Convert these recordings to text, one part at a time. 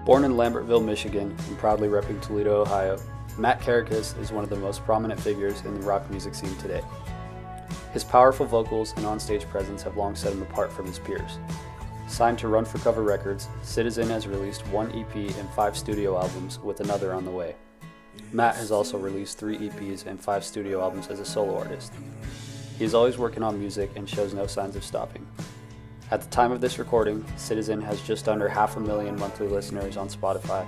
Born in Lambertville, Michigan, and proudly repping Toledo, Ohio, Matt Kerekes is one of the most prominent figures in the rock music scene today. His powerful vocals and onstage presence have long set him apart from his peers. Signed to Run for Cover Records, Citizen has released one EP and 5 studio albums, with another on the way. Matt has also released 3 EPs and 5 studio albums as a solo artist. He is always working on music and shows no signs of stopping. At the time of this recording, Citizen has just under 500,000 monthly listeners on Spotify,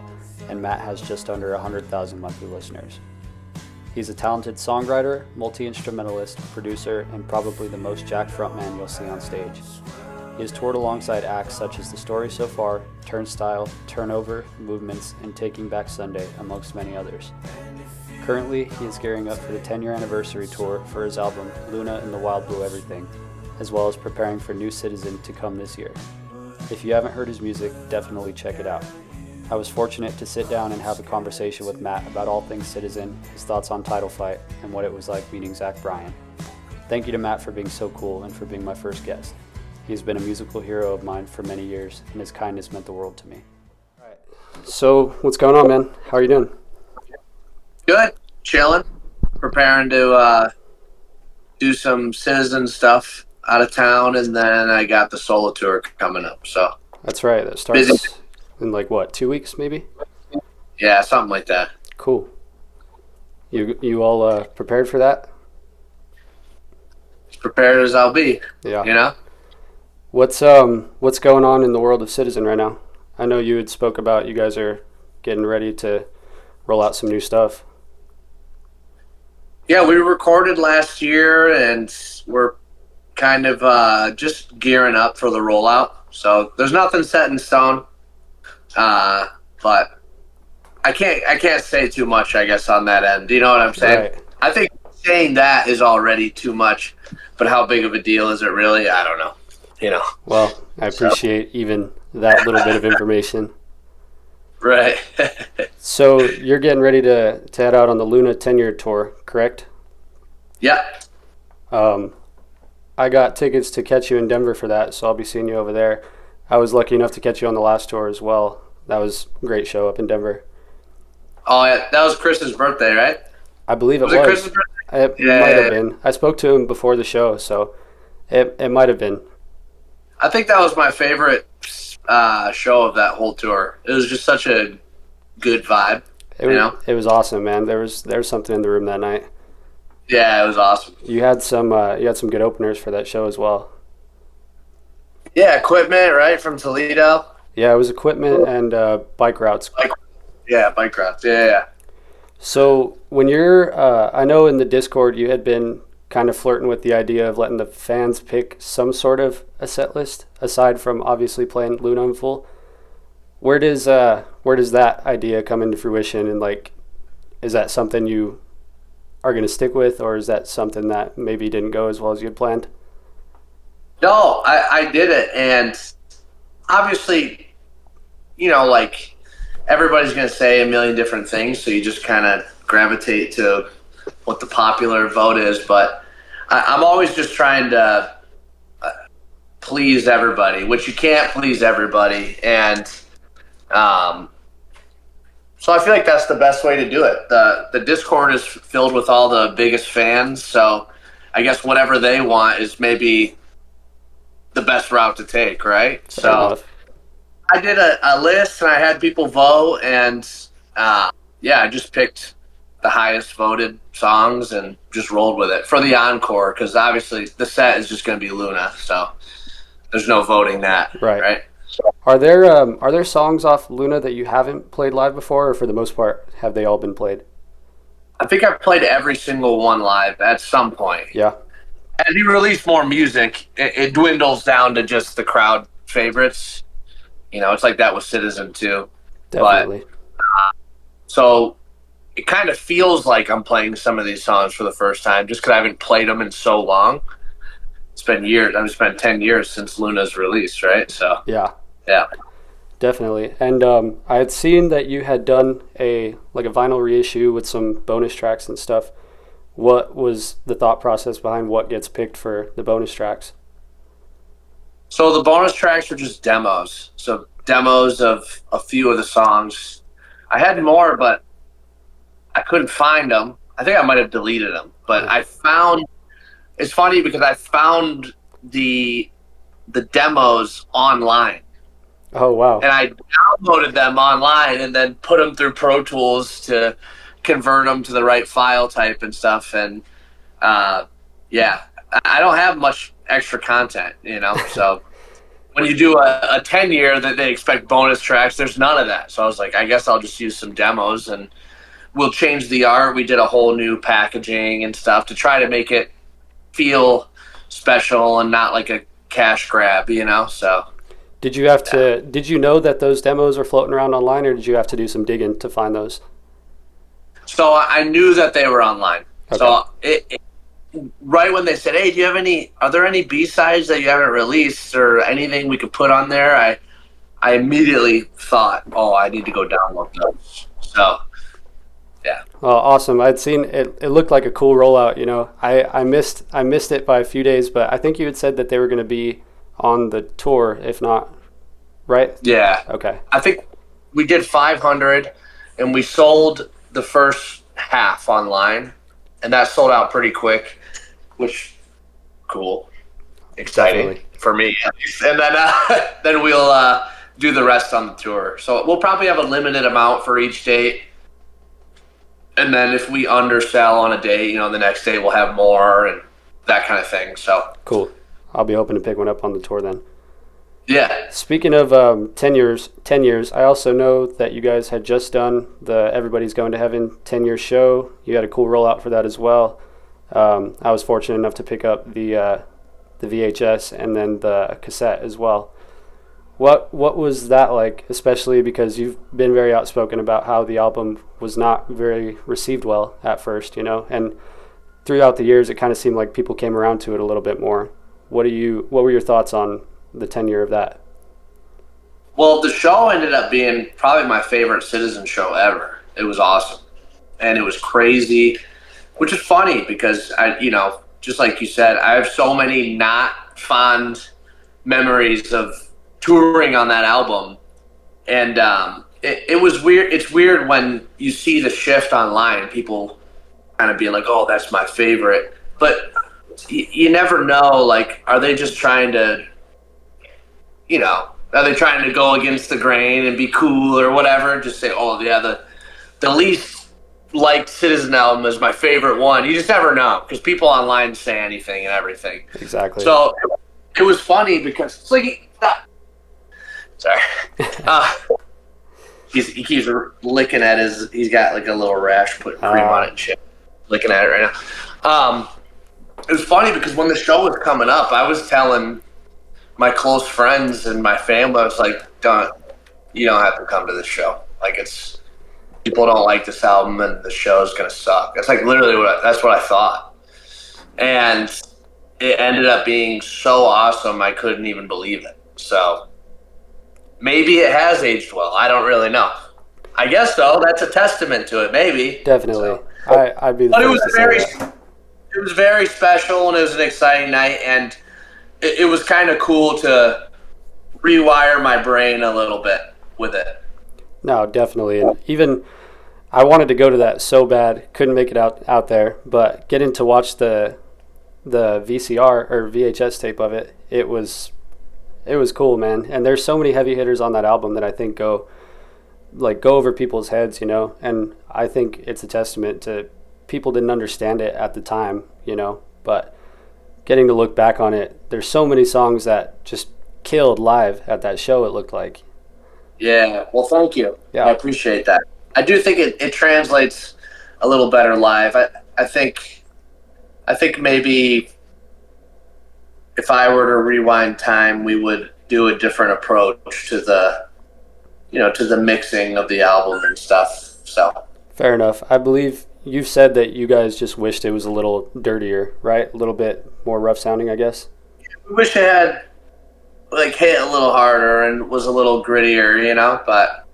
and Matt has just under 100,000 monthly listeners. He's a talented songwriter, multi-instrumentalist, producer, and probably the most jacked frontman you'll see on stage. He has toured alongside acts such as The Story So Far, Turnstile, Turnover, Movements, and Taking Back Sunday, amongst many others. Currently, he is gearing up for the 10-year anniversary tour for his album, Luna and the Wild Blue Everything, as well as preparing for New Citizen to come this year. If you haven't heard his music, definitely check it out. I was fortunate to sit down and have a conversation with Matt about all things Citizen, his thoughts on Title Fight, and what it was like meeting Bryan. Thank you to Matt for being so cool and for being my first guest. He has been a musical hero of mine for many years, and his kindness meant the world to me. All right. So, what's going on, man? How are you doing? Good. Chilling. Preparing to do some Citizen stuff out of town, and then I got the solo tour coming up. So That's right. That starts busy. in 2 weeks, maybe? Yeah, something like that. Cool. You all prepared for that? As prepared as I'll be. Yeah. You know? What's going on in the world of Citizen right now? I know you had spoke about you guys are getting ready to roll out some new stuff. Yeah, we recorded last year, and we're kind of just gearing up for the rollout. So there's nothing set in stone, but I can't say too much, I guess, on that end. Do you know what I'm saying? Right. I think saying that is already too much, but how big of a deal is it really? I don't know. You know. Well, I appreciate even that little bit of information. Right. So you're getting ready to head out on the Luna 10-year tour, correct? Yeah. I got tickets to catch you in Denver for that, so I'll be seeing you over there. I was lucky enough to catch you on the last tour as well. That was a great show up in Denver. Oh, yeah. That was Chris's birthday, right? I believe it Was it Chris's birthday? It might have been. I spoke to him before the show, so it might have been. I think that was my favorite show of that whole tour. It was just such a good vibe. It was awesome, man. There was something in the room that night. Yeah, it was awesome. You had some good openers for that show as well. Yeah, Equipment, right, from Toledo. Yeah, it was Equipment and Bike Routes. Bike routes. Yeah. So when you're, I know in the Discord you had been kind of flirting with the idea of letting the fans pick some sort of a set list, aside from obviously playing Luna in full. Where does that idea come into fruition, and is that something you are going to stick with, or is that something that maybe didn't go as well as you had planned? No, I did it, and obviously, everybody's going to say a million different things, so you just kind of gravitate to what the popular vote is, but I'm always just trying to please everybody, which you can't please everybody, and so I feel like that's the best way to do it. The Discord is filled with all the biggest fans, so I guess whatever they want is maybe the best route to take, right? Fair enough. I did a list, and I had people vote, and I just picked the highest voted songs and just rolled with it for the encore, because obviously the set is just going to be Luna, so there's no voting that, right? Are there songs off Luna that you haven't played live before, or for the most part have they all been played? I think I've played every single one live at some point. Yeah. As you release more music, it dwindles down to just the crowd favorites. It's like that with Citizen too. Definitely. So it kind of feels like I'm playing some of these songs for the first time, just because I haven't played them in so long. It's been years. I've spent 10 years since Luna's release, right? So yeah, definitely. And I had seen that you had done a vinyl reissue with some bonus tracks and stuff. What was the thought process behind what gets picked for the bonus tracks? So the bonus tracks are just demos. So demos of a few of the songs. I had more, but I couldn't find them. I think I might have deleted them. But I found it's funny because I found the demos online. Oh, wow. And I downloaded them online and then put them through Pro Tools to convert them to the right file type and stuff. And yeah, I don't have much extra content, So when you do a 10-year that they expect bonus tracks, there's none of that. So I was like, I guess I'll just use some demos and we'll change the art. We did a whole new packaging and stuff to try to make it feel special and not like a cash grab, So Did you know that those demos were floating around online, or did you have to do some digging to find those? So I knew that they were online. Okay. So right when they said, "Hey, are there any B-sides that you haven't released or anything we could put on there?" I immediately thought, "Oh, I need to go download those." So, yeah. Well, awesome. I'd seen it. It looked like a cool rollout. I missed it by a few days, but I think you had said that they were going to be on the tour, if not, right? Yeah. Okay. I think we did 500, and we sold the first half online, and that sold out pretty quick, which cool, exciting. Definitely. For me at least. And then we'll do the rest on the tour. So we'll probably have a limited amount for each date. And then if we undersell on a date, the next day we'll have more and that kind of thing. So Cool. I'll be hoping to pick one up on the tour then. yeah. Speaking of 10 years, I also know that you guys had just done the Everybody's Going to Heaven 10-year show. You had a cool rollout for that as well. I was fortunate enough to pick up the VHS and then the cassette as well. What was that like, especially because you've been very outspoken about how the album was not very received well at first, and throughout the years it kind of seemed like people came around to it a little bit more. What were your thoughts on the 10-year of that? Well, the show ended up being probably my favorite Citizen show ever. It was awesome. And it was crazy, which is funny because just like you said, I have so many not fond memories of touring on that album. And it was weird. It's weird when you see the shift online, people kind of being like, "Oh, that's my favorite." But you never know, like, are they just trying to, are they trying to go against the grain and be cool or whatever? Just say, "Oh, yeah, the least liked Citizen album is my favorite one." You just never know because people online say anything and everything. Exactly. So it was funny because it's like, sorry. He keeps licking at he's got like a little rash, putting cream on it and shit. Looking at it right now. It was funny because when the show was coming up, I was telling my close friends and my family, I was like, you don't have to come to this show. Like, people don't like this album and the show's going to suck. That's like literally that's what I thought. And it ended up being so awesome, I couldn't even believe it. So maybe it has aged well. I don't really know. I guess so. That's a testament to it, maybe. Definitely. So. I'd be the But first to say that. it was very special and it was an exciting night, and it was kind of cool to rewire my brain a little bit with it. No, definitely. And even I wanted to go to that so bad, couldn't make it out there, but getting to watch the VCR or VHS tape of it, it was cool, man. And there's so many heavy hitters on that album that I think go over people's heads, and I think it's a testament to people didn't understand it at the time, but getting to look back on it, there's so many songs that just killed live at that show, it looked like. Yeah, well, thank you. Yeah. I appreciate that. I do think it translates a little better live. I think maybe if I were to rewind time, we would do a different approach to the mixing of the album and stuff. So Fair enough. I believe you've said that you guys just wished it was a little dirtier, right? A little bit more rough sounding, I guess. we wish it had hit a little harder and was a little grittier, but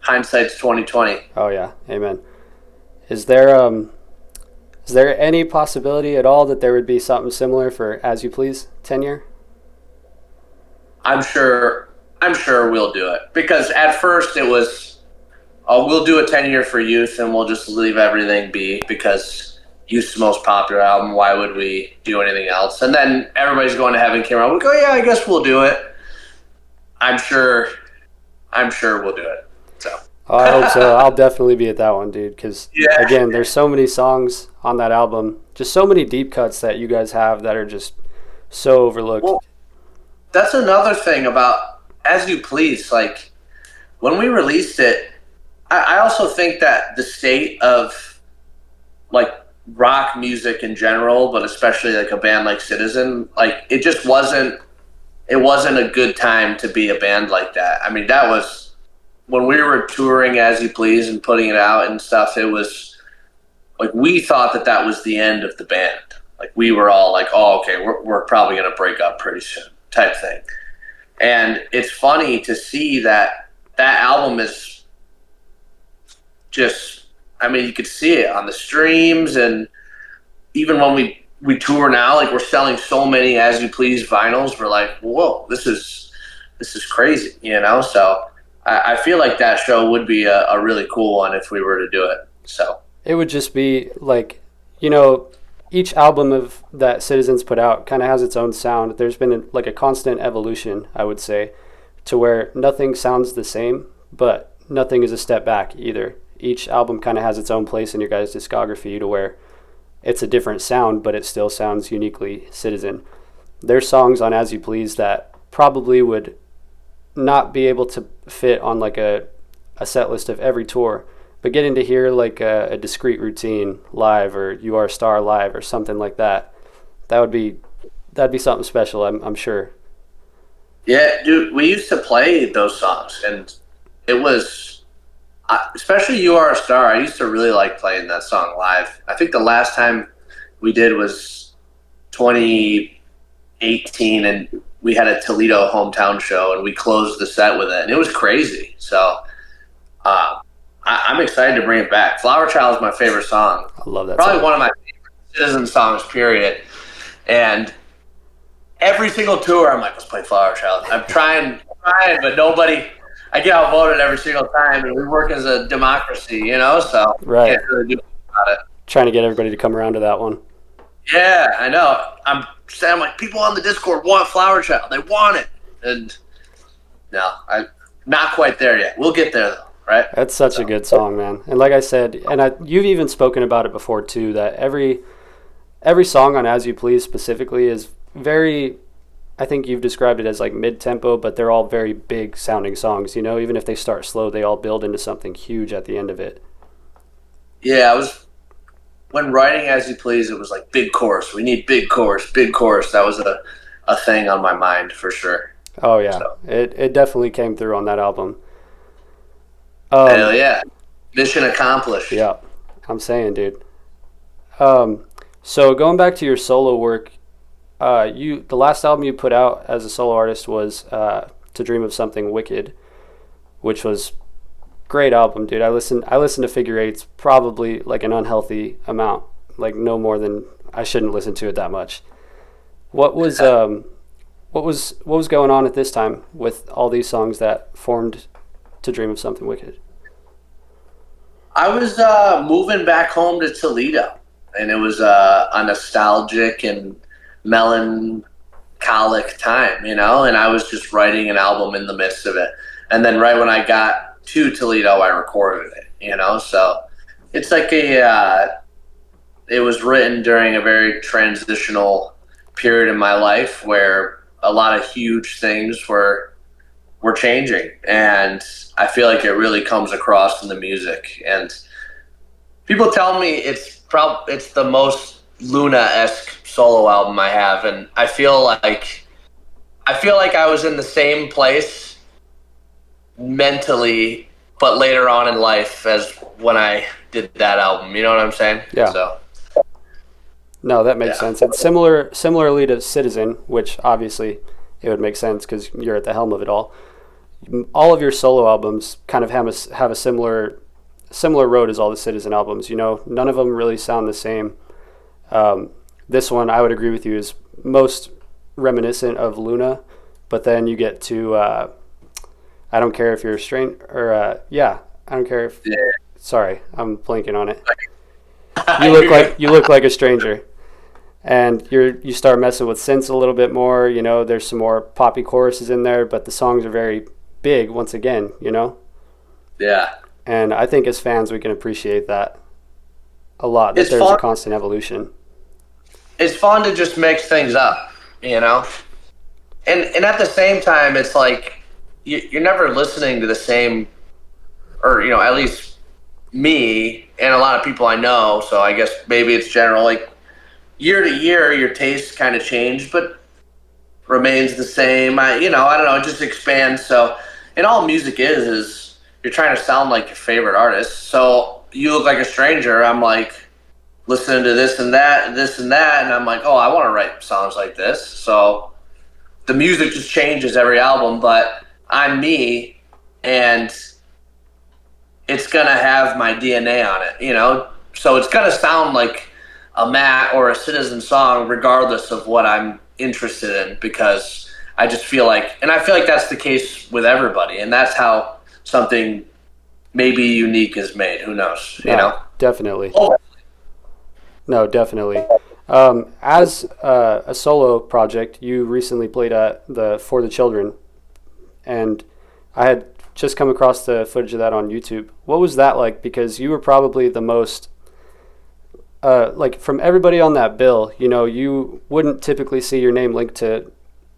hindsight's 2020. Oh yeah, amen. Is there any possibility at all that there would be something similar for As You Please 10-year? I'm sure I'm sure we'll do it, because at first it was, oh, we'll do a 10-year for Youth and we'll just leave everything be because Youth's the most popular album. Why would we do anything else? And then Everybody's Going to Heaven came around. We go, yeah, I guess we'll do it. I'm sure. I'm sure we'll do it. So. Oh, I hope so. I'll definitely be at that one, dude. Because Yeah. again, there's so many songs on that album, just so many deep cuts that you guys have that are just so overlooked. Well, that's another thing about As You Please. Like, when we released it, I also think that the state of like rock music in general, but especially like a band like Citizen, like it just wasn't. It wasn't a good time to be a band like that. I mean, that was when we were touring As You Please and putting it out and stuff. It was like we thought that that was the end of the band. Like we were all like, "Oh, okay, we're probably gonna break up pretty soon," type thing. And it's funny to see that that album is just. I mean, you could see it on the streams, and even when we tour now, like we're selling so many As You Please vinyls. We're like, whoa, this is crazy, you know. So I feel like that show would be a really cool one if we were to do it. So It would just be like, you know, each album of that Citizens put out kind of has its own sound. There's been like a constant evolution, I would say, to where nothing sounds the same, but nothing is a step back either. Each album kind of has its own place in your guys' discography to where it's a different sound, but it still sounds uniquely Citizen. There's songs on As You Please that probably would not be able to fit on like a set list of every tour, but getting to hear like a Discreet Routine live or You Are a Star live or something like that, that'd be something special, I'm sure. yeah, dude, we used to play those songs, and it was. Especially You Are a Star, I used to really like playing that song live. I think the last time we did was 2018, and we had a Toledo hometown show, and we closed the set with it, and it was crazy. So I'm excited to bring it back. Flower Child is my favorite song. I love that Probably song. one of my favorite Citizen songs, period. And every single tour, I'm like, let's play Flower Child. I'm trying, but nobody... I get outvoted every single time, and we work as a democracy, you know, so Right. can't really do anything about it. Trying to get everybody to come around to that one. Yeah, I know. I'm like, people on the Discord want Flower Child. They want it. And no, I'm not quite there yet. We'll get there, though, right? That's such a good song, man. And like I said, and you've even spoken about it before too, that every song on As You Please specifically is very, I think you've described it as like mid-tempo, but they're all very big sounding songs, you know, even if they start slow, they all build into something huge at the end of it. Yeah, when writing As You Please, it was like big chorus. We need big chorus, big chorus. That was a thing on my mind for sure. Oh yeah, So. it definitely came through on that album. Hell yeah. Mission accomplished. Yeah, I'm saying, dude. So going back to your solo work, the last album you put out as a solo artist was To Dream of Something Wicked, which was great album, dude. I listened to Figure Eights probably like an unhealthy amount, like no more than I shouldn't listen to it that much. What was going on at this time with all these songs that formed To Dream of Something Wicked? I was moving back home to Toledo, and it was a nostalgic and melancholic time, you know, and I was just writing an album in the midst of it. And then right when I got to Toledo, I recorded it, you know, so it's like it was written during a very transitional period in my life where a lot of huge things were changing, and I feel like it really comes across in the music. And people tell me it's the most Luna-esque solo album I have, and I feel like I was in the same place mentally, but later on in life as when I did that album. You know what I'm saying? Yeah. So. No, that makes sense. It's similarly to Citizen, which obviously it would make sense because you're at the helm of it all. All of your solo albums kind of have a similar road as all the Citizen albums. You know, none of them really sound the same. This one, I would agree with you, is most reminiscent of Luna, but then you get to I don't care if you're a stranger, or yeah, I don't care if. Yeah. Sorry, I'm blanking on it. You're good. You look like a stranger, and you start messing with synths a little bit more. You know, there's some more poppy choruses in there, but the songs are very big once again. You know, Yeah. and I think as fans we can appreciate that a lot. That It's there's a fun. constant evolution. It's fun to just mix things up, you know? And at the same time, it's like you're never listening to the same, or, at least me and a lot of people I know, so I guess maybe it's general, like year to year, your tastes kind of change, but remains the same. I don't know, it just expands. So, and all music is you're trying to sound like your favorite artist. So you look like a stranger. I'm like listening to this and that, and I'm like, oh, I want to write songs like this. So the music just changes every album, but I'm me, and it's gonna have my DNA on it. So it's gonna sound like a Matt or a Citizen song, regardless of what I'm interested in, because I just feel like, and I feel like that's the case with everybody, and that's how something maybe unique is made. Who knows? No, definitely. Oh, No, definitely. As a solo project, you recently played at the For the Children, and I had just come across the footage of that on YouTube. What was that like? Because you were probably the most, like from everybody on that bill, you wouldn't typically see your name linked to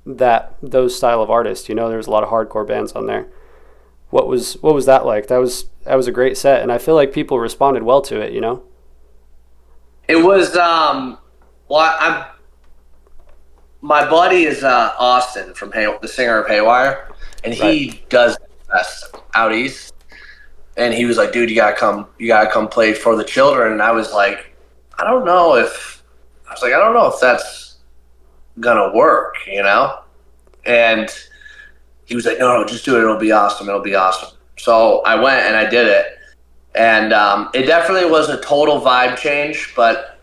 those style of artists. There's a lot of hardcore bands on there. What was that like? That was a great set, and I feel like people responded well to it. it was. Well, I'm my buddy is Austin from the singer of Haywire, and Right. he does fest out east. And he was like, "Dude, you gotta come play For the Children." And I was like, I don't know if that's gonna work. And he was like, "No, just do it. It'll be awesome. It'll be awesome." So I went and I did it, and it definitely was a total vibe change. But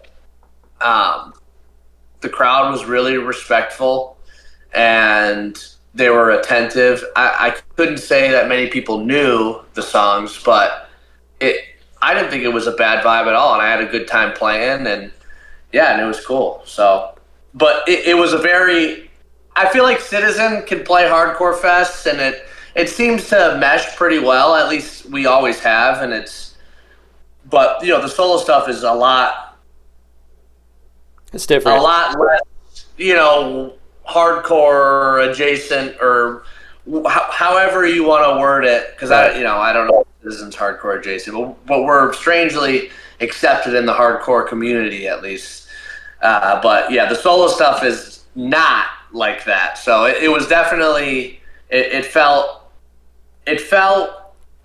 um, the crowd was really respectful, and they were attentive. I couldn't say that many people knew the songs, but I didn't think it was a bad vibe at all, and I had a good time playing, and yeah, and it was cool. So, but it was a very, I feel like Citizen can play hardcore fests, and it seems to mesh pretty well. At least we always have, but the solo stuff is It's a different. lot less, hardcore adjacent, or however you want to word it. Because Right. I don't know if this isn't hardcore adjacent, but we're strangely accepted in the hardcore community, at least. But yeah, the solo stuff is not like that. So it was definitely, it felt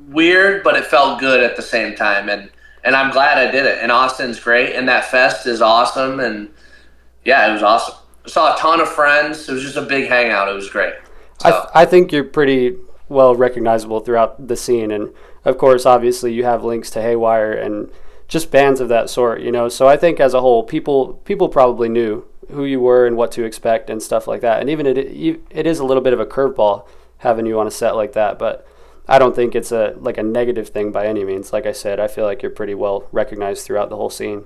weird, but it felt good at the same time. And I'm glad I did it. And Austin's great, and that fest is awesome. And yeah, it was awesome. I saw a ton of friends. It was just a big hangout. It was great. So I think you're pretty well recognizable throughout the scene, and of course, obviously, you have links to Haywire and just bands of that sort. So I think as a whole, people probably knew who you were and what to expect and stuff like that. And even it is a little bit of a curveball having you on a set like that, but I don't think it's a negative thing by any means. Like I said, I feel like you're pretty well recognized throughout the whole scene.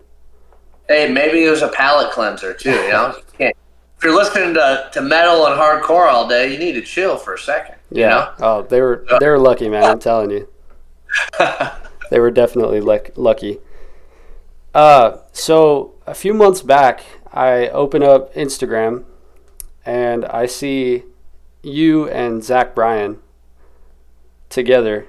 hey, maybe it was a palate cleanser too. If you're listening to metal and hardcore all day, you need to chill for a second. Yeah. Oh, they were lucky, man. I'm telling you, they were definitely lucky. So a few months back, I open up Instagram and I see you and Zach Bryan together.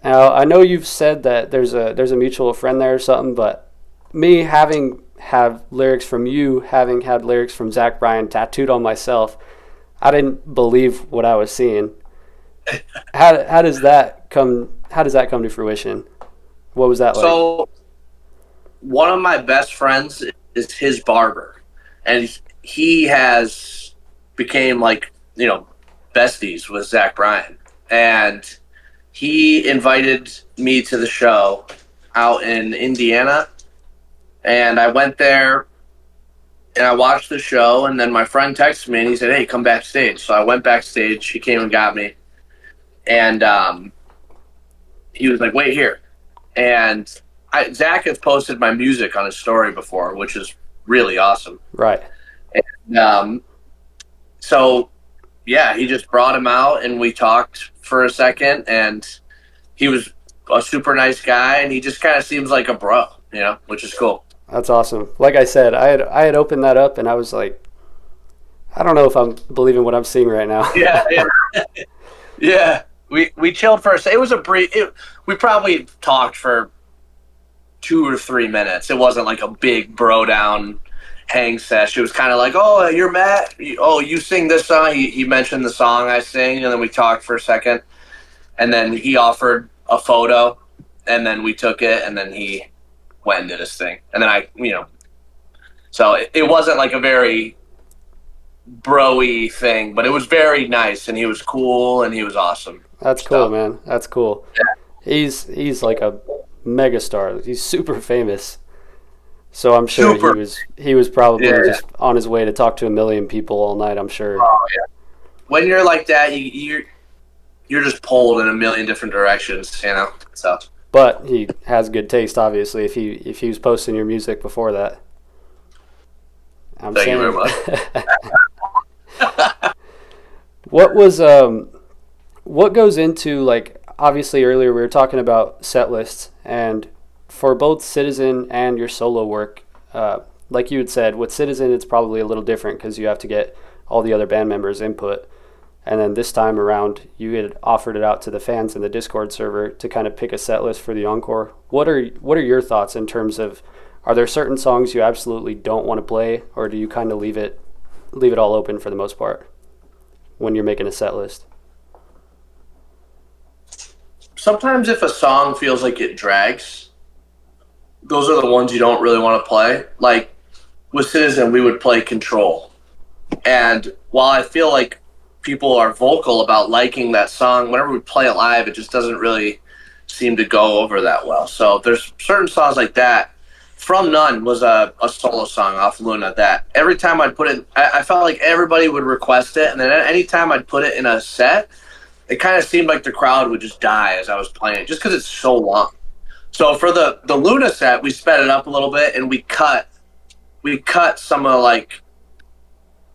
Now I know you've said that there's a mutual friend there or something, but me having have lyrics from you, having had lyrics from Zach Bryan tattooed on myself, I didn't believe what I was seeing. How does that come? How does that come to fruition? What was that like? So one of my best friends is his barber, and he has became like besties with Zach Bryan, and he invited me to the show out in Indiana, and I went there and I watched the show, and then my friend texted me and he said, "Hey, come backstage." So I went backstage. He came and got me, and he was like, "Wait here," and Zach has posted my music on his story before, which is really awesome. Right. And, so yeah, he just brought him out and we talked for a second, and he was a super nice guy, and he just kind of seems like a bro, which is cool. That's awesome. Like I said, I had opened that up and I was like, I don't know if I'm believing what I'm seeing right now. Yeah, yeah, yeah. We chilled for a second. It was a brief. We probably talked for 2 or 3 minutes. It wasn't like a big bro down hang sesh. It was kind of like, oh, you're Matt. Oh, you sing this song. He mentioned the song I sing, and then we talked for a second, and then he offered a photo, and then we took it, and then he went and did his thing, and then so it wasn't like a very bro-y thing, but it was very nice, and he was cool, and he was awesome. That's cool, man. That's cool. He's like a megastar. He's super famous. So I'm sure he was probably just on his way to talk to a million people all night, I'm sure. Oh yeah. When you're like that, you're just pulled in a million different directions, So. But he has good taste, obviously. If he was posting your music before that, Thank you very much. What goes into, like, obviously earlier we were talking about Setlist, and for both Citizen and your solo work, like you had said, with Citizen it's probably a little different because you have to get all the other band members' input. And then this time around, you had offered it out to the fans in the Discord server to kind of pick a set list for the encore. What are your thoughts in terms of, are there certain songs you absolutely don't want to play, or do you kind of leave it all open for the most part when you're making a set list? Sometimes if a song feels like it drags, those are the ones you don't really want to play. Like with Citizen, we would play Control. And while I feel like people are vocal about liking that song, whenever we play it live, it just doesn't really seem to go over that well. So there's certain songs like that. From None was a solo song off Luna that every time I'd put it, I felt like everybody would request it. And then anytime I'd put it in a set, it kind of seemed like the crowd would just die as I was playing it, just because it's so long. So for the Luna set, we sped it up a little bit, and we cut some of like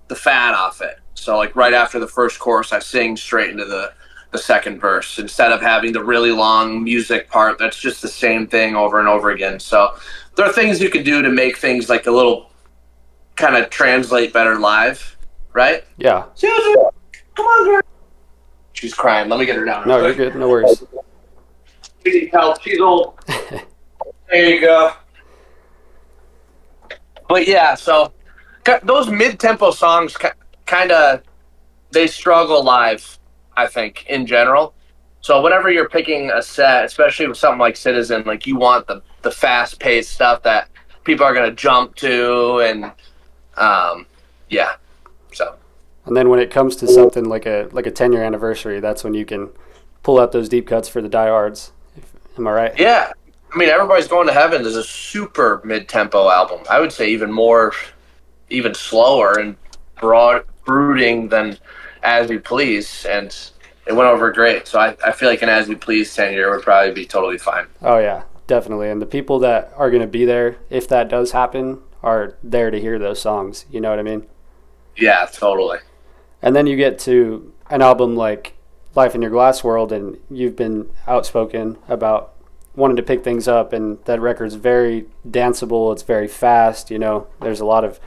the fat off it. So like right after the first chorus, I sing straight into the second verse instead of having the really long music part. That's just the same thing over and over again. So there are things you can do to make things like a little kind of translate better live, right? Yeah. Susan, come on, girl. She's crying. Let me get her down. No, you're good. No worries. She needs help. She's old. There you go. But yeah, so those mid-tempo songs kind of, they struggle live, I think, in general. So whenever you're picking a set, especially with something like Citizen, like you want the fast-paced stuff that people are going to jump to, and yeah, so. And then when it comes to something like a 10-year anniversary, that's when you can pull out those deep cuts for the diehards. Am I right? Yeah. I mean, Everybody's Going to Heaven is a super mid-tempo album. I would say even slower and brooding than As You Please, and it went over great. So I feel like an As You Please 10-year would probably be totally fine. Oh, yeah, definitely. And the people that are going to be there, if that does happen, are there to hear those songs. You know what I mean? Yeah, totally. And then you get to an album like Life in Your Glass World, and you've been outspoken about wanting to pick things up, and that record's very danceable. It's very fast. There's a lot of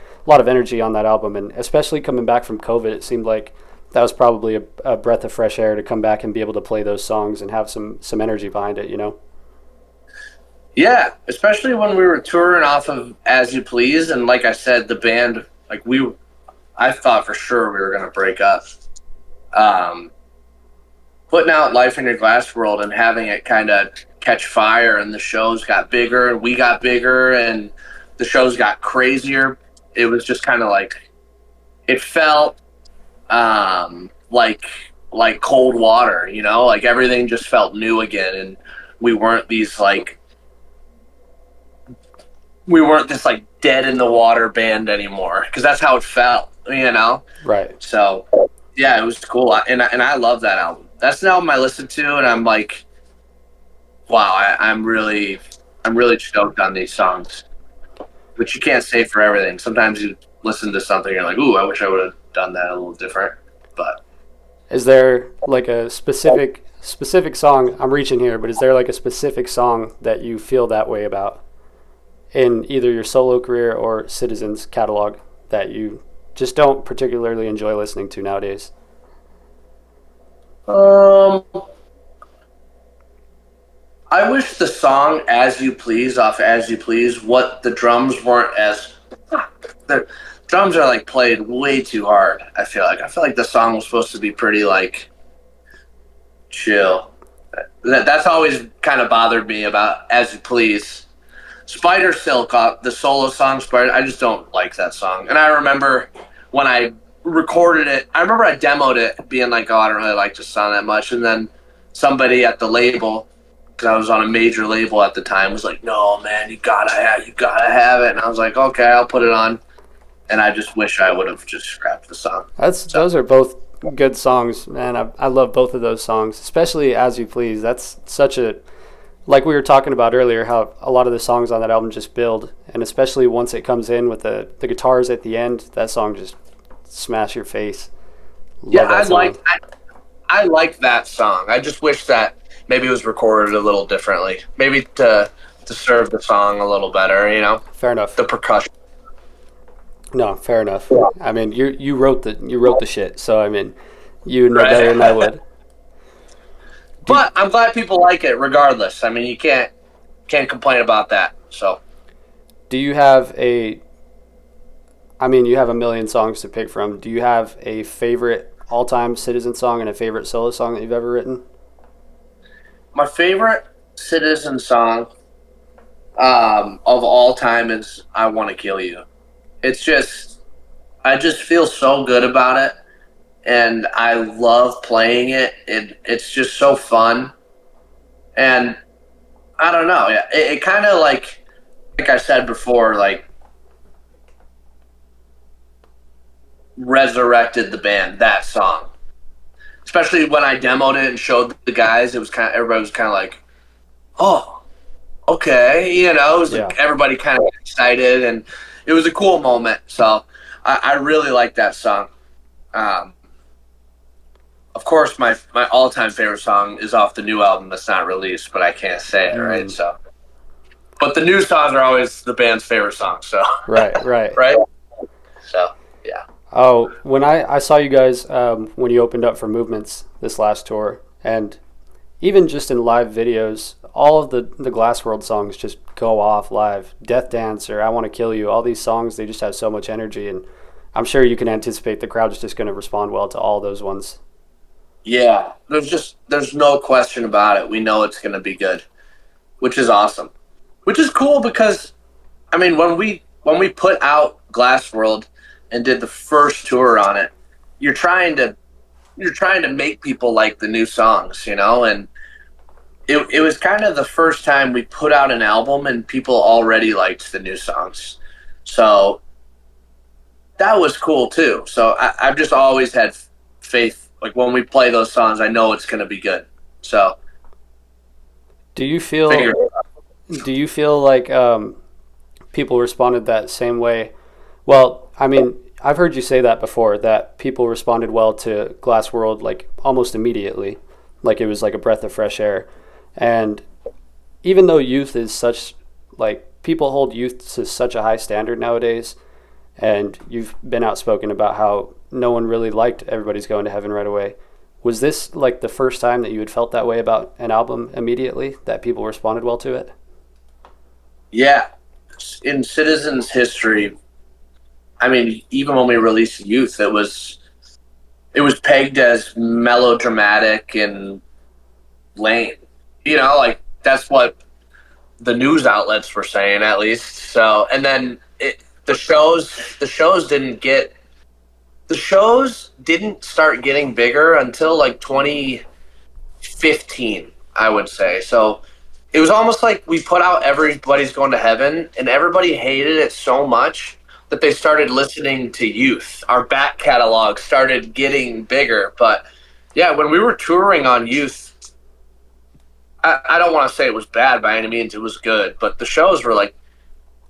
energy on that album, and especially coming back from COVID, it seemed like that was probably a breath of fresh air to come back and be able to play those songs and have some energy behind it. Yeah, especially when we were touring off of As You Please, and like I said, the band, like I thought for sure we were going to break up. Putting out Life in Your Glass World and having it kind of catch fire, and the shows got bigger and we got bigger and the shows got crazier. It was just kind of like, it felt like cold water, like everything just felt new again, and we weren't this like dead in the water band anymore, because that's how it felt, Right. So yeah, it was cool, and I love that album. That's an album I listen to, and I'm like, wow, I'm really stoked on these songs. But you can't say for everything. Sometimes you listen to something, and you're like, ooh, I wish I would have done that a little different. But Is there like a specific song? I'm reaching here, but is there like a specific song that you feel that way about in either your solo career or Citizen's catalog that you just don't particularly enjoy listening to nowadays? um, I wish the song "As You Please" off "As You Please," what the drums weren't as the drums are like played way too hard. I feel like the song was supposed to be pretty like chill. That's always kind of bothered me about "As You Please." Spider Silk, the solo song Spider. I just don't like that song. And I remember when I recorded it, I remember I demoed it, being like, "Oh, I don't really like this song that much." And then somebody at the label, because I was on a major label at the time, was like, "No, man, you gotta have it." And I was like, "Okay, I'll put it on." And I just wish I would have just scrapped the song. That's So those are both good songs, man. I love both of those songs, especially "As You Please." That's such a like we were talking about earlier, how a lot of the songs on that album just build, and especially once it comes in with the guitars at the end, that song just smash your face. yeah, Love that song. I like that song. I just wish that maybe it was recorded a little differently. Maybe to serve the song a little better, Fair enough. the percussion. No, fair enough. I mean, you wrote the shit, so I mean, you know better than I Right. would. Do, But I'm glad people like it regardless. I mean, you can't complain about that. So, do you have a? I mean, you have a million songs to pick from. Do you have a favorite all-time Citizen song and a favorite solo song that you've ever written? my favorite Citizen song of all time is "I Want to Kill You." It's just I just feel so good about it, and I love playing it. It's just so fun, and I don't know. It kind of like I said before, like resurrected the band. That song, especially when I demoed it and showed the guys, it was kind of everybody was kind of like, "Oh, okay," it was Yeah. like everybody kind of excited, and it was a cool moment. So I really like that song. Um, of course, my all time favorite song is off the new album that's not released, but I can't say it, right? Mm, So, but the new songs are always the band's favorite songs. So, right. Right. right? So, yeah. Oh, when I saw you guys when you opened up for Movements this last tour, and even just in live videos, all of the Glass World songs just go off live. Death Dance or I Want to Kill You, all these songs, they just have so much energy, and I'm sure you can anticipate the crowd is just going to respond well to all those ones. Yeah, there's no question about it. We know it's going to be good, which is awesome. Which is cool because I mean, when we put out Glass World and did the first tour on it, you're trying to you're trying to make people like the new songs, and it was kind of the first time we put out an album and people already liked the new songs. So that was cool too. So I've just always had faith. Like when we play those songs, I know it's going to be good. So Do you figure. feel do you feel like people responded that same way? Well, I mean, I've heard you say that before, that people responded well to Glass World like almost immediately, like it was like a breath of fresh air. And even though youth is such like people hold youth to such a high standard nowadays, and you've been outspoken about how no one really liked Everybody's Going to Heaven right away. Was this like the first time that you had felt that way about an album immediately, that people responded well to it? Yeah, in Citizens history, I mean, even when we released Youth, it was pegged as melodramatic and lame. Like that's what the news outlets were saying, at least. So, and then the shows didn't start getting bigger until like 2015, I would say. So it was almost like we put out Everybody's Going to Heaven, and everybody hated it so much that they started listening to Youth. Our back catalog started getting bigger, but Yeah, when we were touring on Youth, I don't want to say it was bad by any means. It was good, but the shows were like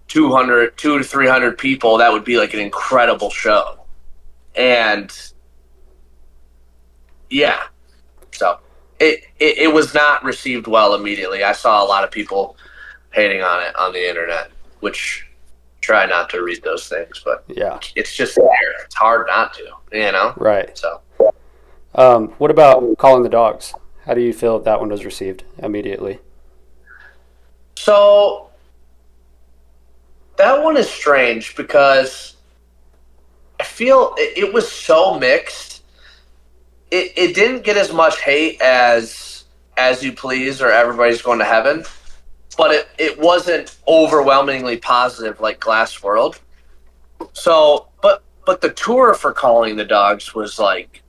2 to 300 people. That would be like an incredible show. And yeah, so it was not received well immediately. I saw a lot of people hating on it on the internet, which try not to read those things, but Yeah. it's just there. It's hard not to, you know? Right. So, What about Calling the Dogs? How do you feel that one was received immediately? so that one is strange because I feel it was so mixed. It didn't get as much hate as You Please or Everybody's Going to Heaven, but it wasn't overwhelmingly positive like Glass World. So, but the tour for Calling the Dogs was like,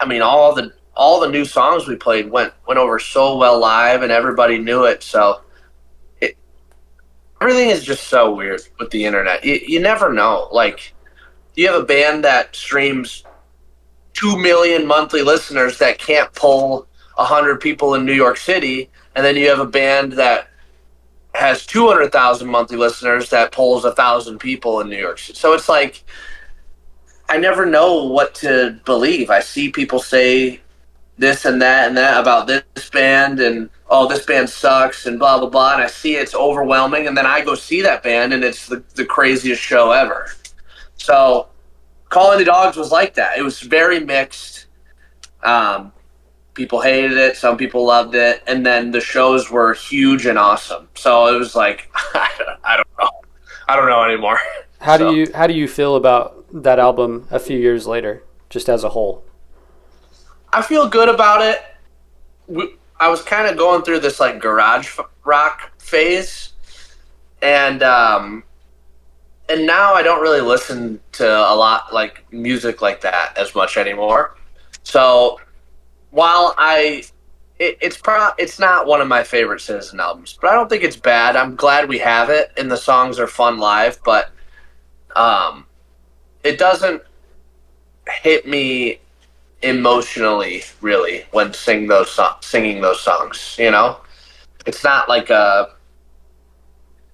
I mean, all the new songs we played went over so well live, and everybody knew it. So it, everything is just so weird with the internet. You never know. Like, you have a band that streams 2 million monthly listeners that can't pull 100 people in New York City, and then you have a band that has 200,000 monthly listeners that pulls 1,000 people in New York City. So it's like I never know what to believe. I see people say this and that about this band, and oh, this band sucks and blah blah blah, and I see it's overwhelming, and then I go see that band and it's the craziest show ever. So Calling the Dogs was like that. It was very mixed. Um, People hated it, some people loved it, and then the shows were huge and awesome. So it was like I don't know. I don't know anymore. So How do you feel about that album a few years later, just as a whole? I feel good about it. I was kind of going through this like garage rock phase, and now I don't really listen to a lot like music like that as much anymore. So while it's not one of my favorite Citizen albums, but I don't think it's bad. I'm glad we have it, and the songs are fun live, but um, it doesn't hit me emotionally really when singing those songs. You know, it's not like a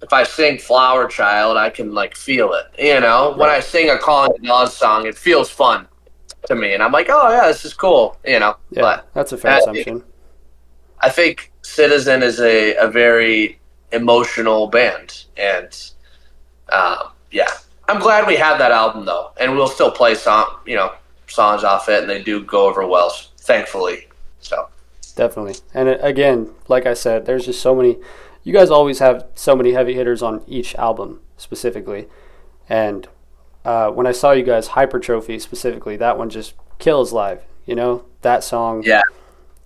if I sing Flower Child, I can like feel it. You know, when I Right. sing a Calling the Dawn song, it feels fun to me, and I'm like, oh yeah, this is cool. You know, Yeah, but that's a fair I, assumption. I think Citizen is a very emotional band, and yeah, I'm glad we have that album though, and we'll still play songs off it, and they do go over well, thankfully. So Definitely. And again, like I said, there's just so many. You guys always have so many heavy hitters on each album specifically. And when I saw you guys Hypertrophy specifically, that one just kills live. You know, that song, yeah,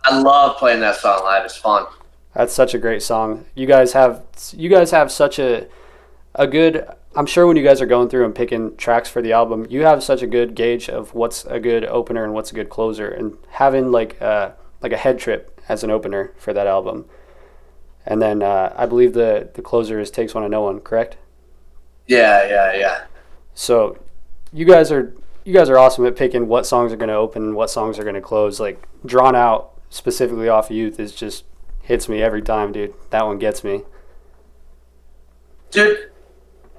I love playing that song live. It's fun. that's such a great song. You guys have such a good. I'm sure when you guys are going through and picking tracks for the album, you have such a good gauge of what's a good opener and what's a good closer, and having like a head trip as an opener for that album, and then I believe the closer is Takes One to Know One, correct? Yeah, yeah, yeah. So you guys are awesome at picking what songs are going to open and what songs are going to close. Like Drawn Out specifically off of Youth is just hits me every time, dude. That one gets me. Dude,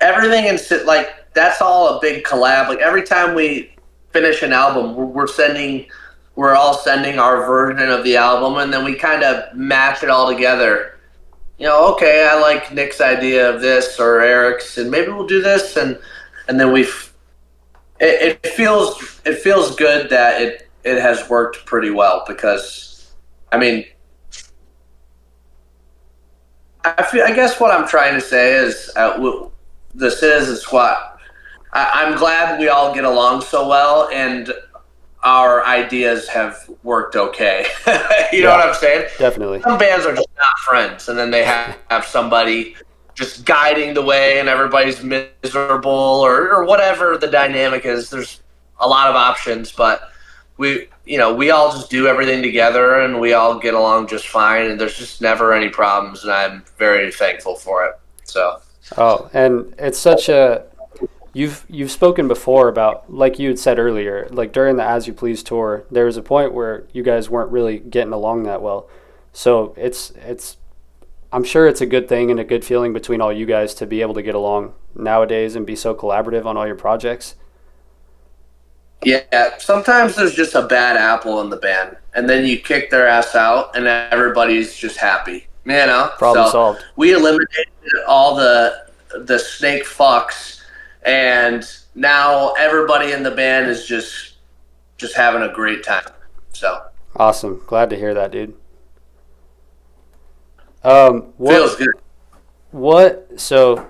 everything like that's all a big collab. Like every time we finish an album, we're all sending our version of the album, and then we kind of match it all together. You know, okay, I like Nick's idea of this or Eric's, and maybe we'll do this, and then it feels good that it has worked pretty well because, I mean, I guess what I'm trying to say is the Citizen Squad. I'm glad we all get along so well, and our ideas have worked okay. You know Yeah, what I'm saying? definitely. Some bands are just not friends, and then they have somebody just guiding the way, and everybody's miserable, or whatever the dynamic is. There's a lot of options, but we all just do everything together, and we all get along just fine, and there's just never any problems, and I'm very thankful for it. So Oh, and it's such a You've spoken before about, like you had said earlier, like during the As You Please tour, there was a point where you guys weren't really getting along that well. So it's I'm sure it's a good thing and a good feeling between all you guys to be able to get along nowadays and be so collaborative on all your projects. Yeah, sometimes there's just a bad apple in the band, and then you kick their ass out, and everybody's just happy. You know, Problem so solved. we eliminated all the snake fucks, and now everybody in the band is just having a great time. So Awesome. Glad to hear that, dude. feels good. So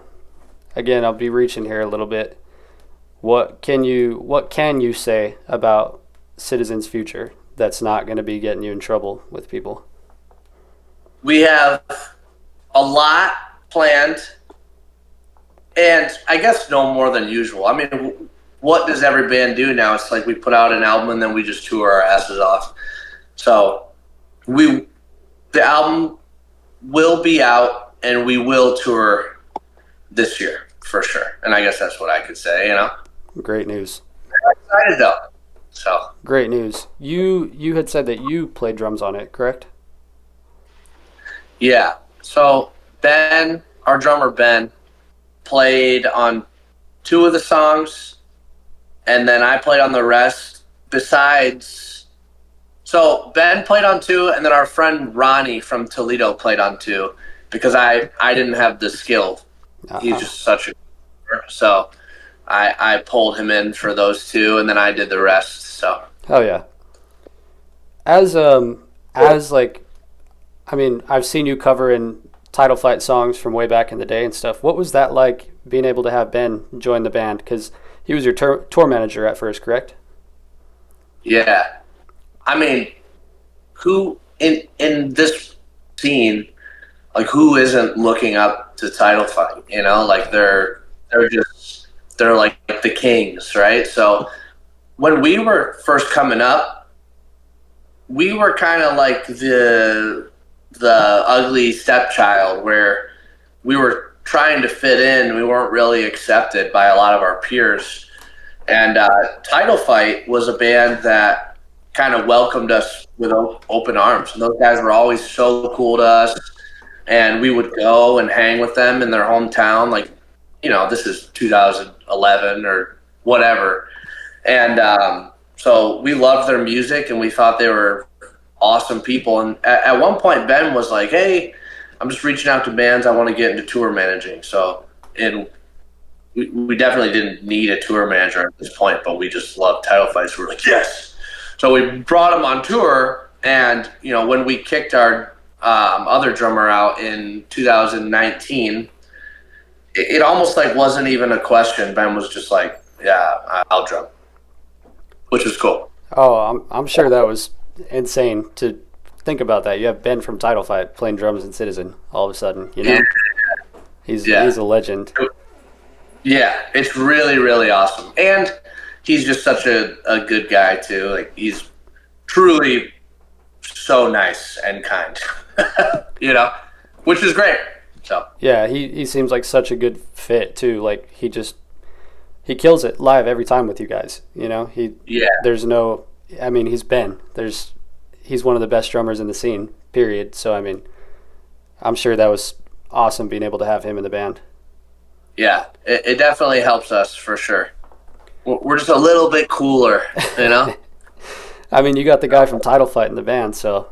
again, I'll be reaching here a little bit. What can you say about Citizen's future that's not going to be getting you in trouble with people? We have a lot planned, and I guess no more than usual. I mean, what does every band do now? It's like we put out an album and then we just tour our asses off. So the album will be out and we will tour this year for sure. And I guess that's what I could say, you know. Great news. I'm excited though. So Great news. You had said that you played drums on it, correct? yeah. So Ben, our drummer Ben, played on two of the songs, and then I played on the rest. Besides, so Ben played on two, and then our friend Ronnie from Toledo played on two because I didn't have the skill. He's Uh-huh. just such a so I pulled him in for those two, and then I did the rest. So Hell yeah. As like, I mean, I've seen you covering title fight songs from way back in the day and stuff. What was that like being able to have Ben join the band? Because he was your tour manager at first, correct? yeah, I mean, who in this scene, like who isn't looking up to Title Fight? You know, like they're like the kings, right? So when we were first coming up, we were kind of like the ugly stepchild where we were trying to fit in. We weren't really accepted by a lot of our peers. And Title Fight was a band that kind of welcomed us with open arms. And those guys were always so cool to us. And we would go and hang with them in their hometown. Like, you know, this is 2011 or whatever. And so we loved their music and we thought they were awesome people. And at one point, Ben was like, hey, I'm just reaching out to bands. I want to get into tour managing. So, and we definitely didn't need a tour manager at this point, but we just loved title fights. We were like, yes. So we brought him on tour, and you know, when we kicked our other drummer out in 2019, it almost like wasn't even a question. Ben was just like, yeah, I'll drum, which was cool. Oh, I'm sure that was insane to think about that. You have Ben from Title Fight playing drums in Citizen all of a sudden, you know? Yeah. He's Yeah. he's a legend. Yeah, it's really, really awesome. And he's just such a good guy, too. Like, he's truly so nice and kind, you know, which is great. So, Yeah, he seems like such a good fit too. Like he kills it live every time with you guys. You know, yeah, there's no, I mean, he's one of the best drummers in the scene, period. So I mean, I'm sure that was awesome being able to have him in the band. yeah, it definitely helps us for sure. We're just a little bit cooler, you know? I mean, you got the guy from Title Fight in the band, so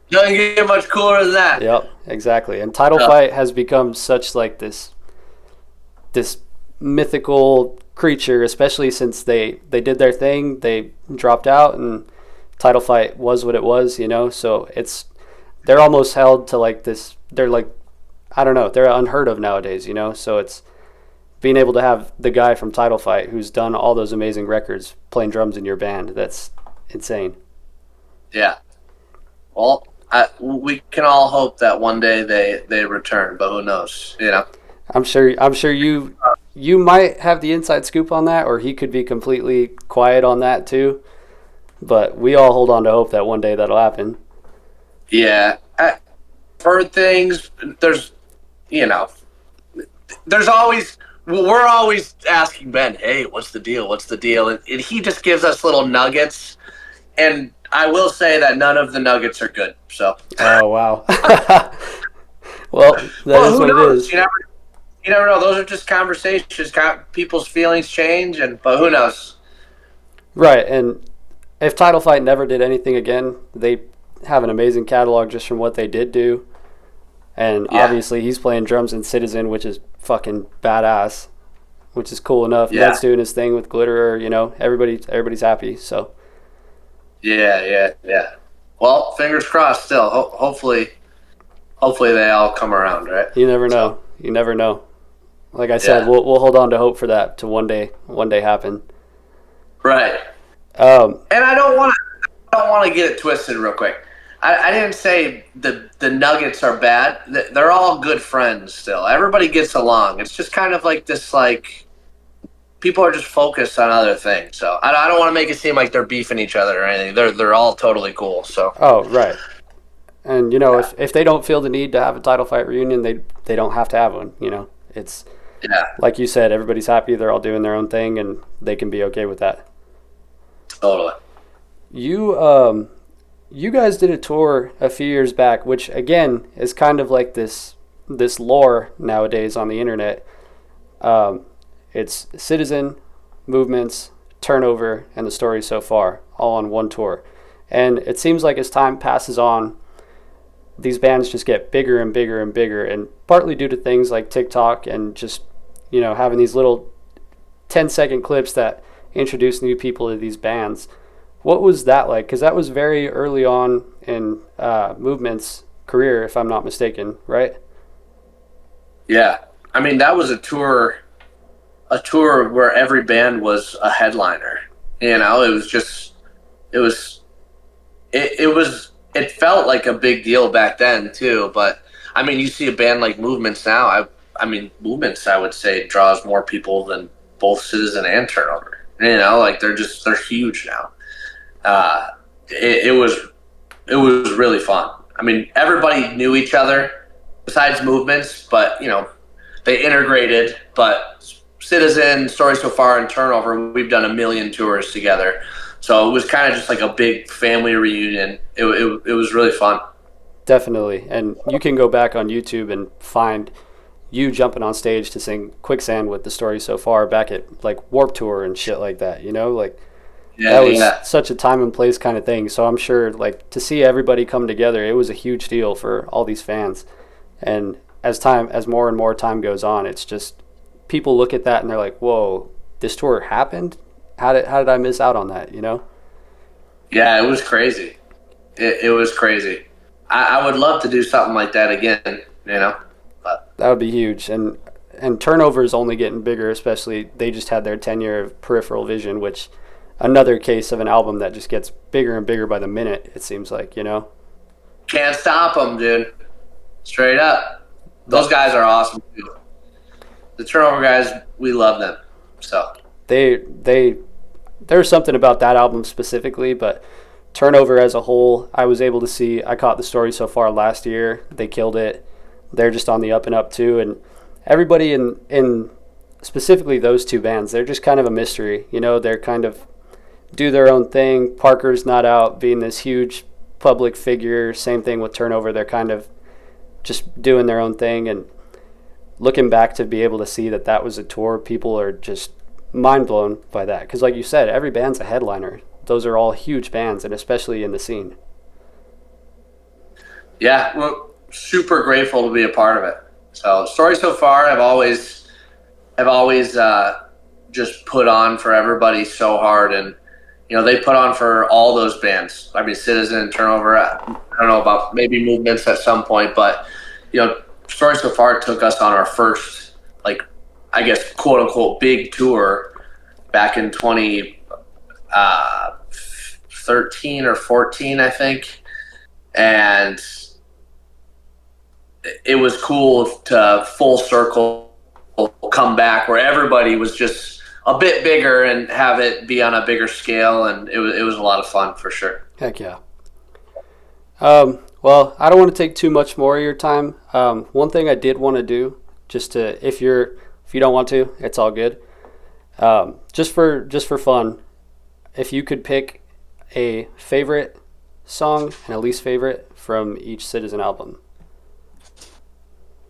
Doesn't get much cooler than that. yep, exactly. And Title Fight has become such like this mythical creature, especially since they did their thing, they dropped out, and Title Fight was what it was, you know. So they're almost held to like this. They're like, I don't know, they're unheard of nowadays, you know. So it's being able to have the guy from Title Fight who's done all those amazing records playing drums in your band. That's insane. Yeah. Well, we can all hope that one day they return, but who knows, you know? I'm sure you might have the inside scoop on that, or he could be completely quiet on that too. But we all hold on to hope that one day that'll happen. Yeah. I've heard things. There's, you know, there's always we're always asking Ben, hey, what's the deal? What's the deal? And he just gives us little nuggets. And I will say that none of the nuggets are good. So, Oh, wow. Well, that well, is who what it knows? is. You never know. Those are just conversations. People's feelings change, but who knows? Right, and if Title Fight never did anything again, they have an amazing catalog just from what they did do. And Yeah, obviously, he's playing drums in Citizen, which is fucking badass, which is cool enough. yeah, Ned's doing his thing with Glitterer, everybody's happy. So yeah. Well, fingers crossed. Still, hopefully they all come around, right? you never So, know. You never know. Like I said, yeah, we'll hold on to hope for that to one day happen. right. Um, And I don't want to get it twisted real quick. I didn't say the Nuggets are bad. They're all good friends still. Everybody gets along. It's just kind of like this, like people are just focused on other things. So I don't want to make it seem like they're beefing each other or anything. They're all totally cool. So oh, right. And yeah, if they don't feel the need to have a Title Fight reunion, they don't have to have one. It's yeah, like you said, everybody's happy. They're all doing their own thing, and they can be okay with that. totally. You you guys did a tour a few years back, which again is kind of like this lore nowadays on the internet. Um, it's Citizen, Movements, Turnover, and the Story So Far, all on one tour. And it seems like as time passes on, these bands just get bigger and bigger and bigger, and partly due to things like TikTok and just having these little 10-second clips that introduce new people to these bands. What was that like? Because that was very early on in Movement's career, if I'm not mistaken, right? Yeah, I mean that was a tour where every band was a headliner. It was just it was it felt like a big deal back then too. But I mean, you see a band like Movements now. I mean, Movements I would say draws more people than both Citizen and Turnover. Like they're huge now. It was really fun. I mean, everybody knew each other besides Movements, but they integrated. But Citizen, Story So Far, and Turnover, we've done a million tours together. So it was kind of just like a big family reunion. It was really fun. Definitely. And you can go back on YouTube and find you jumping on stage to sing Quicksand with the Story So Far back at like Warp Tour and shit like that, like that Yeah, was yeah, such a time and place kind of thing. So I'm sure like to see everybody come together, it was a huge deal for all these fans. And as more and more time goes on, it's just people look at that and they're like, "Whoa, this tour happened? How did I miss out on that?" yeah. It was crazy. It was crazy. I would love to do something like that again. But That would be huge. And Turnover is only getting bigger, especially they just had their 10-year of Peripheral Vision, which another case of an album that just gets bigger and bigger by the minute, it seems like. can't stop them, dude. Straight up. Those That guys are awesome too. The Turnover guys, we love them. So they there's something about that album specifically, but Turnover as a whole, I was able to see. I caught the Story So Far last year. They killed it. They're just on the up and up too, and everybody in specifically those two bands, they're just kind of a mystery. They're kind of do their own thing. Parker's not out being this huge public figure. Same thing with Turnover. They're kind of just doing their own thing, and looking back to be able to see that was a tour, people are just mind blown by that. Because like you said, every band's a headliner. Those are all huge bands, and especially in the scene. yeah, we're super grateful to be a part of it. So Story So Far, I've always just put on for everybody so hard, and they put on for all those bands. I mean, Citizen and Turnover. I don't know about maybe Movements at some point, but Story So Far took us on our first, like, I guess, quote unquote, big tour back in 2013 or 14, I think, and it was cool to full circle come back where everybody was just a bit bigger and have it be on a bigger scale, and it was a lot of fun for sure. Heck yeah. Well, I don't want to take too much more of your time. One thing I did want to do, just to, if you're If you don't want to, it's all good. Just for fun, if you could pick a favorite song and a least favorite from each Citizen album.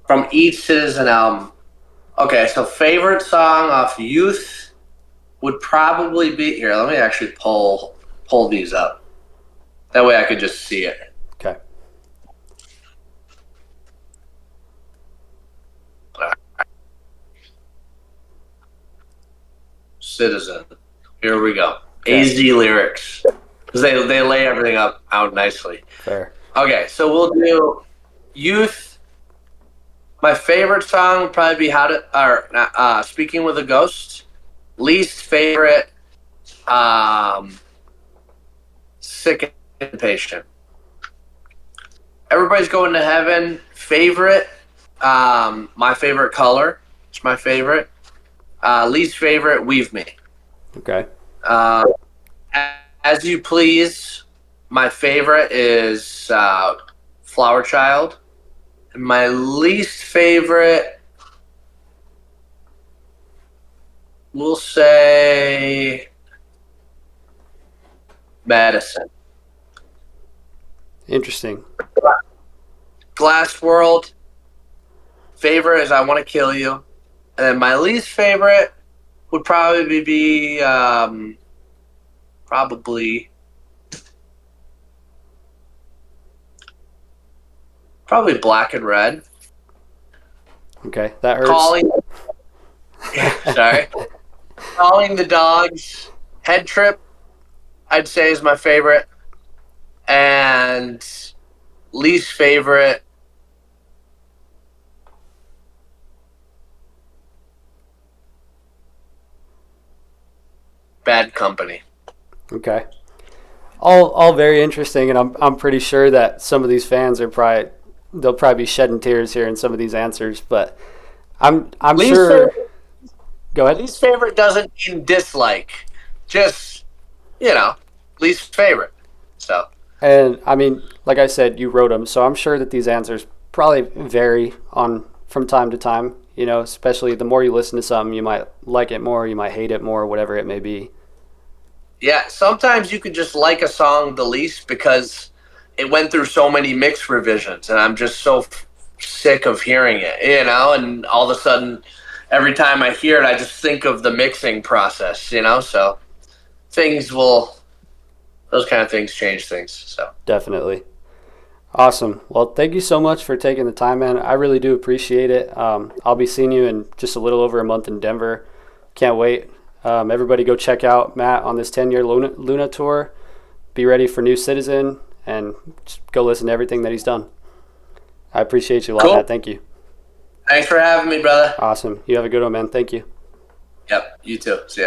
From each Citizen album. Okay, so favorite song off Youth would probably be here. Let me actually pull these up. That way I could just see it. Okay. Citizen. Here we go. Okay. AZ lyrics. Because they lay everything out nicely. Fair. Okay, so we'll do Youth. My favorite song would probably be Speaking with a Ghost. Least favorite, Sick and Patient. Everybody's Going to Heaven. Favorite, My Favorite Color. It's my favorite. Least favorite, Weave Me. Okay. As You Please. My favorite is Flower Child. And my least favorite, we'll say Medicine. Interesting. Glass World. Favorite is I Want to Kill You. And then my least favorite would probably be probably Black and Red. Okay, that hurts. Sorry. Calling the Dogs. Head Trip, I'd say, is my favorite. And least favorite, Bad Company. Okay. All very interesting, and I'm pretty sure that some of these fans are they'll probably be shedding tears here in some of these answers, but I'm sure. Go ahead. Least favorite doesn't mean dislike, just least favorite. So. And I mean, like I said, you wrote them, so I'm sure that these answers probably vary from time to time. Especially the more you listen to something, you might like it more, you might hate it more, whatever it may be. Yeah, sometimes you could just like a song the least because it went through so many mix revisions, and I'm just so sick of hearing it, and all of a sudden, every time I hear it, I just think of the mixing process, so those kind of things change things, so. Definitely. Awesome. Well, thank you so much for taking the time, man. I really do appreciate it. I'll be seeing you in just a little over a month in Denver. Can't wait. Everybody go check out Matt on this 10-year Luna tour. Be ready for New Citizen, and just go listen to everything that he's done. I appreciate you a lot, Cool. Matt. Thank you. Thanks for having me, brother. Awesome. You have a good one, man. Thank you. Yep, you too. See ya.